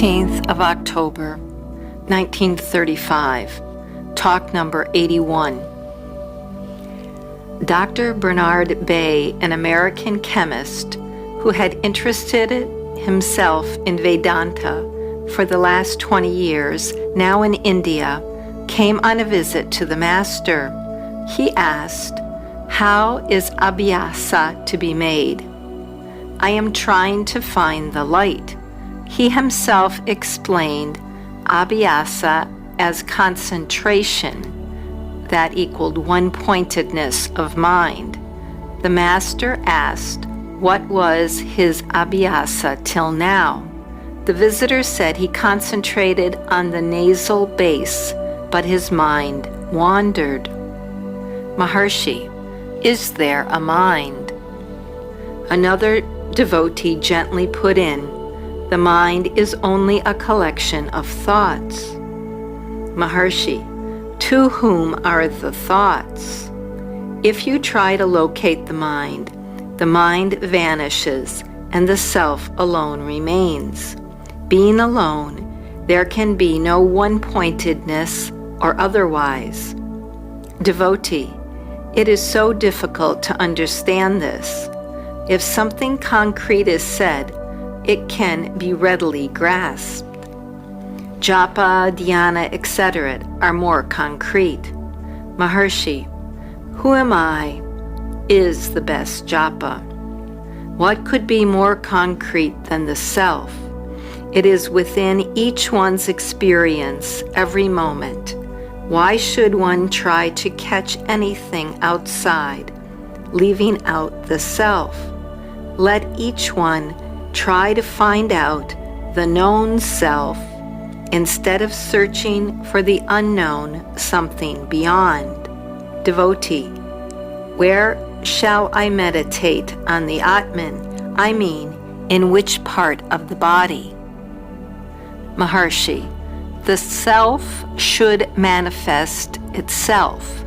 16th of October, 1935, talk number 81. Dr. Bernard Bay, an American chemist who had interested himself in Vedanta for the last 20 years, now in India, came on a visit to the master. He asked, "How is abhyasa to be made?" "I am trying to find the light." He himself explained abhyasa as concentration, that equaled one-pointedness of mind. The master asked what was his abhyasa till now. The visitor said he concentrated on the nasal base, but his mind wandered. "Maharshi, is there a mind?" Another devotee gently put in, "The mind is only a collection of thoughts." "Maharshi, to whom are the thoughts?" "If you try to locate the mind vanishes and the self alone remains. Being alone, there can be no one-pointedness or otherwise." Devotee, it is so difficult to understand this. If something concrete is said, it can be readily grasped. Japa, dhyana, etc. are more concrete. "Maharshi, who am I is the best japa." What could be more concrete than the self? It is within each one's experience every moment. Why should one try to catch anything outside, leaving out the self? Let each one try to find out the known self instead of searching for the unknown something beyond. Devotee, where shall I meditate on the Atman? I mean, in which part of the body? Maharshi, the self should manifest itself.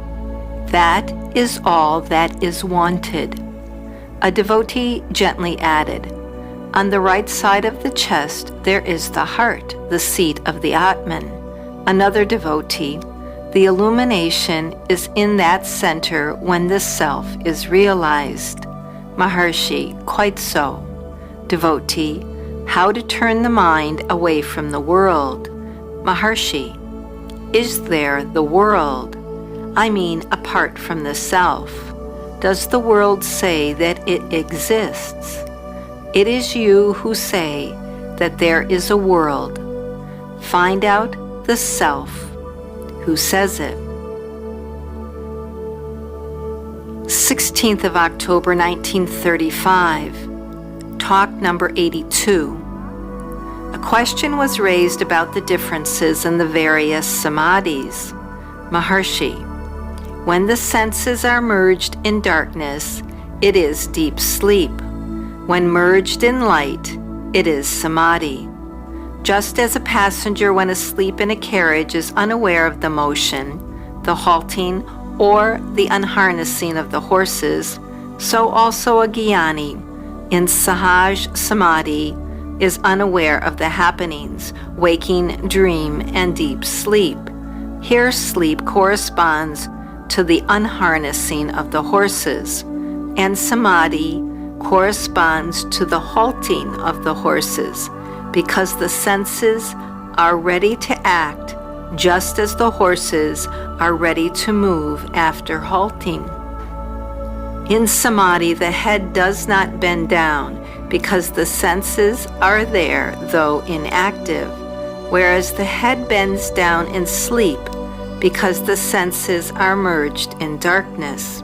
That is all that is wanted. A devotee gently added, "On the right side of the chest there is the heart, the seat of the Atman." Another devotee, "The illumination is in that center when the self is realized." Maharshi, quite so. Devotee, how to turn the mind away from the world? Maharshi, is there the world? I mean, apart from the self. Does the world say that it exists? It is you who say that there is a world. Find out the self who says it. 16th of October, 1935, talk number 82. A question was raised about the differences in the various samadhis. Maharshi, when the senses are merged in darkness, it is deep sleep. When merged in light, it is samadhi. Just as a passenger when asleep in a carriage is unaware of the motion, the halting, or the unharnessing of the horses, so also a jnani in sahaj samadhi is unaware of the happenings, waking, dream, and deep sleep. Here sleep corresponds to the unharnessing of the horses, and samadhi corresponds to the halting of the horses, because the senses are ready to act just as the horses are ready to move after halting. In samadhi, the head does not bend down because the senses are there, though inactive, whereas the head bends down in sleep because the senses are merged in darkness.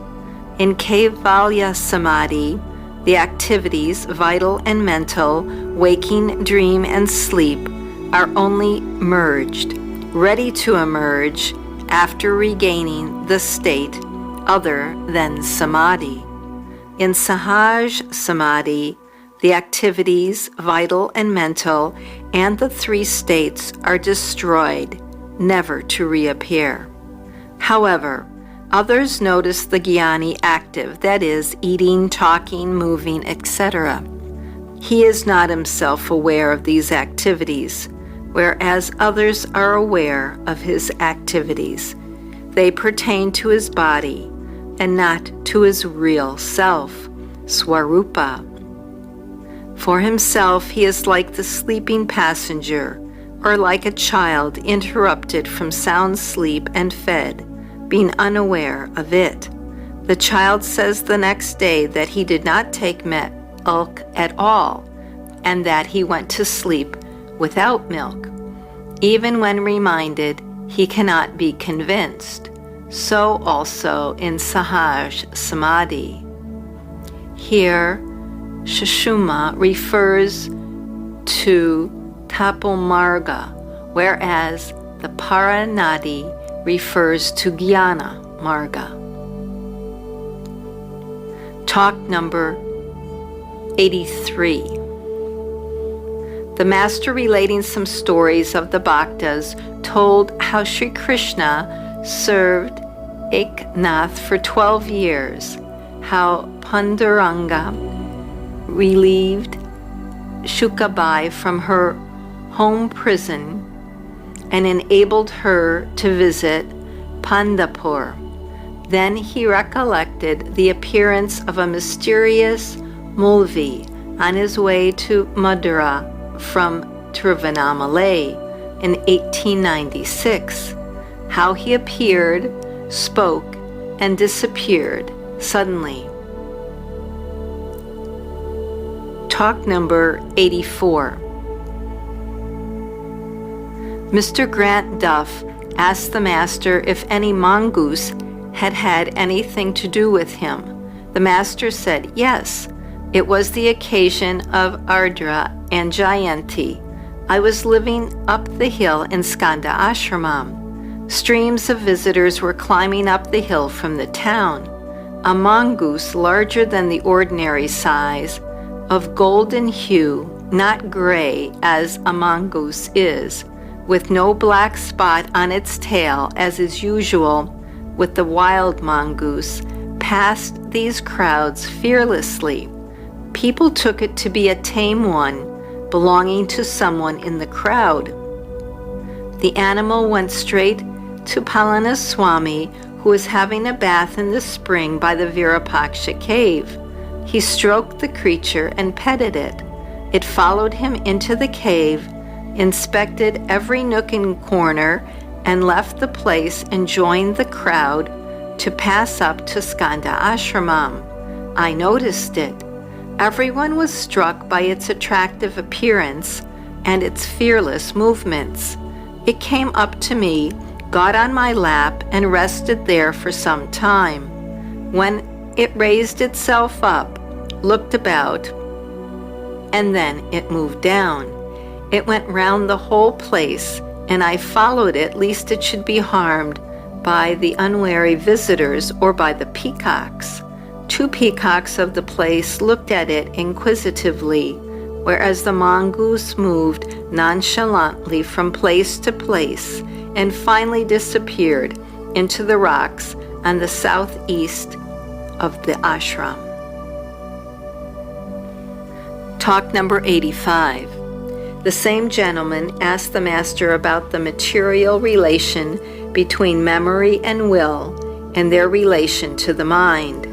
In Kaivalya Samadhi, the activities, vital and mental, waking, dream, and sleep, are only merged, ready to emerge after regaining the state other than samadhi. In Sahaj Samadhi, the activities, vital and mental, and the three states are destroyed, never to reappear. However, others notice the jnani active, that is, eating, talking, moving, etc. He is not himself aware of these activities, whereas others are aware of his activities. They pertain to his body and not to his real self, Swarupa. For himself, he is like the sleeping passenger, or like a child interrupted from sound sleep and fed, being unaware of it. The child says the next day that he did not take milk at all, and that he went to sleep without milk. Even when reminded, he cannot be convinced. So also in Sahaj Samadhi. Here, Sushumna refers to Tapomarga, whereas the Paranadi refers to Jnana Marga. Talk number 83. The master, relating some stories of the Bhaktas, told how Sri Krishna served Eknath for 12 years, how Panduranga relieved Shukabai from her home prison and enabled her to visit Pandapur. Then he recollected the appearance of a mysterious Mulvi on his way to Madura from Tiruvannamalai in 1896, how he appeared, spoke, and disappeared suddenly. Talk number 84. Mr. Grant Duff asked the master if any mongoose had had anything to do with him. The master said yes. It was the occasion of Ardra and Jayanti. I was living up the hill in Skanda Ashramam. Streams of visitors were climbing up the hill from the town. A mongoose larger than the ordinary size, of golden hue, not gray as a mongoose is, with no black spot on its tail as is usual with the wild mongoose, passed these crowds fearlessly. People took it to be a tame one belonging to someone in the crowd. The animal went straight to Palaniswami, who was having a bath in the spring by the Virupaksha cave. He stroked the creature and petted it. It followed him into the cave, inspected every nook and corner, and left the place and joined the crowd to pass up to Skanda Ashramam. I noticed it. Everyone was struck by its attractive appearance and its fearless movements. It came up to me, got on my lap, and rested there for some time. When it raised itself up, looked about, and then it moved down. It went round the whole place, and I followed it lest it should be harmed by the unwary visitors or by the peacocks. 2 peacocks of the place looked at it inquisitively, whereas the mongoose moved nonchalantly from place to place and finally disappeared into the rocks on the southeast of the ashram. Talk number 85. The same gentleman asked the master about the material relation between memory and will and their relation to the mind.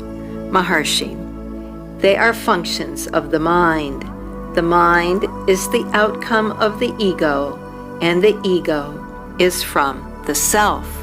Maharshi: they are functions of the mind. The mind is the outcome of the ego, and the ego is from the self.